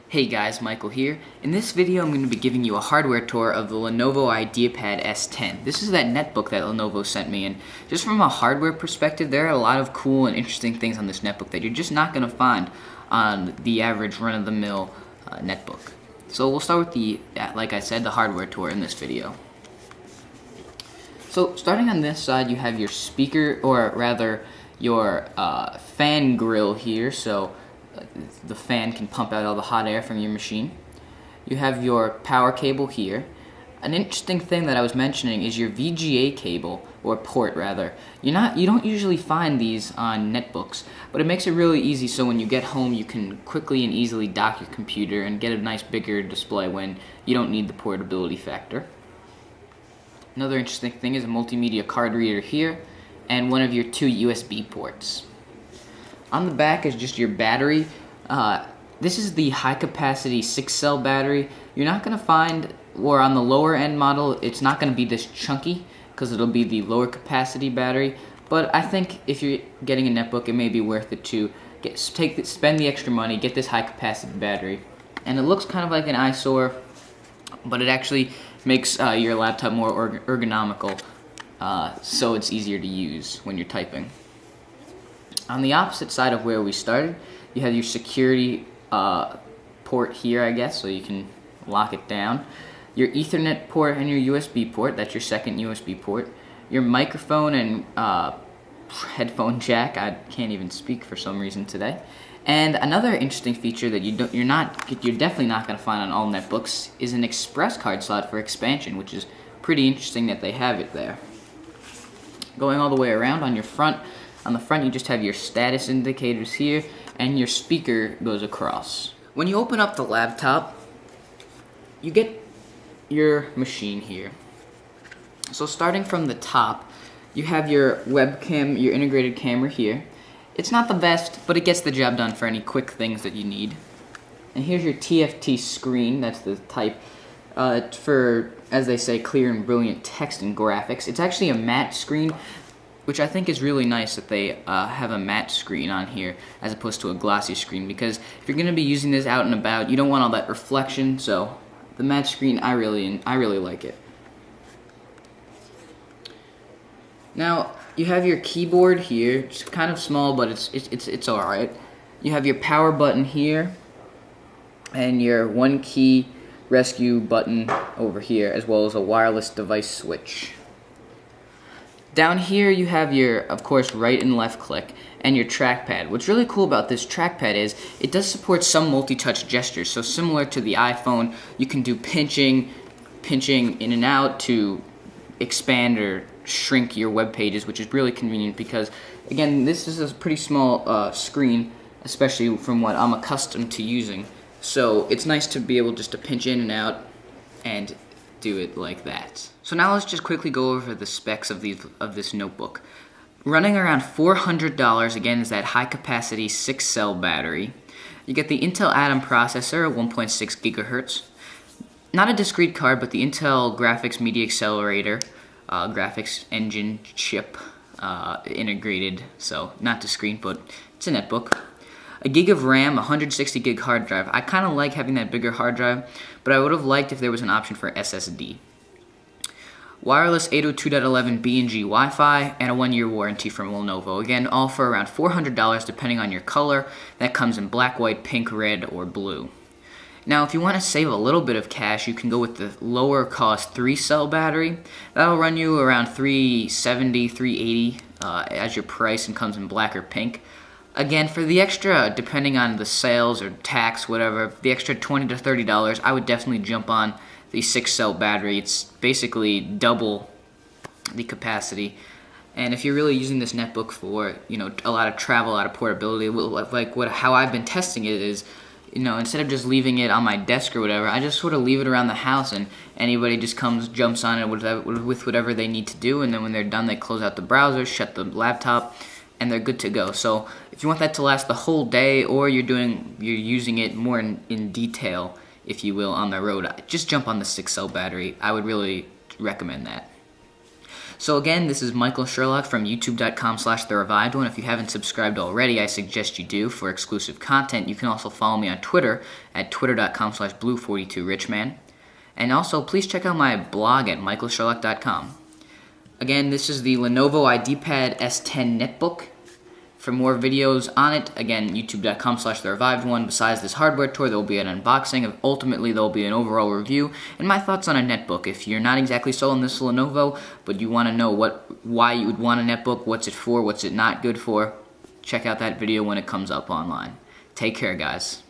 Hey guys, Michael here. In this video I'm going to be giving you a hardware tour of the Lenovo Ideapad S10. This is that netbook that Lenovo sent me, and just from a hardware perspective, there are a lot of cool and interesting things on this netbook that you're just not going to find on the average run-of-the-mill netbook. So we'll start with like I said, the hardware tour in this video. So starting on this side, you have your speaker, or rather your fan grill here, so the fan can pump out all the hot air from your machine. You have your power cable here. An interesting thing that I was mentioning is your Vga cable, or port rather. You don't usually find these on netbooks, but it makes it really easy so when you get home you can quickly and easily dock your computer and get a nice bigger display when you don't need the portability factor. Another interesting thing is a multimedia card reader here and one of your two USB ports. On the back is just your battery. This is the high capacity 6-cell battery. You're not going to find, or on the lower end model, it's not going to be this chunky because it'll be the lower capacity battery. But I think if you're getting a netbook, it may be worth it to spend the extra money, get this high capacity battery. And it looks kind of like an eyesore, but it actually makes your laptop more ergonomical, so it's easier to use when you're typing. On the opposite side of where we started, you have your security port here, I guess, so you can lock it down. Your Ethernet port and your USB port, that's your second USB port. Your microphone and headphone jack, I can't even speak for some reason today. And another interesting feature that you're definitely not going to find on all netbooks is an expresscard slot for expansion, which is pretty interesting that they have it there. Going all the way around on the front you just have your status indicators here, and your speaker goes across. When you open up the laptop, you get your machine here. So starting from the top, you have your webcam, your integrated camera here. It's not the best, but it gets the job done for any quick things that you need. And here's your TFT screen, that's the type for, as they say, clear and brilliant text and graphics. It's actually a matte screen, which I think is really nice that they have a matte screen on here as opposed to a glossy screen, because if you're going to be using this out and about, you don't want all that reflection, so the matte screen, I really like it. Now, you have your keyboard here. It's kind of small, but it's alright. You have your power button here, and your one key rescue button over here, as well as a wireless device switch. Down here you have your, of course, right and left click, and your trackpad. What's really cool about this trackpad is it does support some multi-touch gestures. So similar to the iPhone, you can do pinching in and out to expand or shrink your web pages, which is really convenient because, again, this is a pretty small screen, especially from what I'm accustomed to using. So it's nice to be able just to pinch in and out and do it like that. So now let's just quickly go over the specs of this notebook. Running around $400, again, is that high capacity 6-cell battery. You get the Intel Atom processor at 1.6 gigahertz. Not a discrete card, but the Intel Graphics Media Accelerator graphics engine chip integrated, so not discrete, but it's a netbook. A gig of RAM, 160 gig hard drive. I kind of like having that bigger hard drive, but I would have liked if there was an option for SSD. Wireless 802.11b and G Wi-Fi, and a 1-year warranty from Lenovo. Again, all for around $400 depending on your color. That comes in black, white, pink, red, or blue. Now, if you want to save a little bit of cash, you can go with the lower cost 3-cell battery. That'll run you around $370, $380 as your price, and comes in black or pink. Again, for the extra, depending on the sales or tax, whatever, the extra $20 to $30, I would definitely jump on the 6-cell battery. It's basically double the capacity. And if you're really using this netbook for, a lot of travel, a lot of portability, how I've been testing it is, instead of just leaving it on my desk or whatever, I just sort of leave it around the house, and anybody just jumps on it with whatever they need to do, and then when they're done, they close out the browser, shut the laptop, and they're good to go. So if you want that to last the whole day, or you're using it more in detail, if you will, on the road, just jump on the 6-cell battery. I would really recommend that. So again, this is Michael Sherlock from youtube.com/therevived1. If you haven't subscribed already, I suggest you do for exclusive content. You can also follow me on Twitter at twitter.com/blue42richman. And also, please check out my blog at michaelsherlock.com. Again, this is the Lenovo Ideapad S10 netbook. For more videos on it, again, youtube.com/therevived1. Besides this hardware tour, there will be an unboxing. Ultimately, there will be an overall review and my thoughts on a netbook. If you're not exactly sold on this Lenovo, but you want to know why you would want a netbook, what's it for, what's it not good for, check out that video when it comes up online. Take care, guys.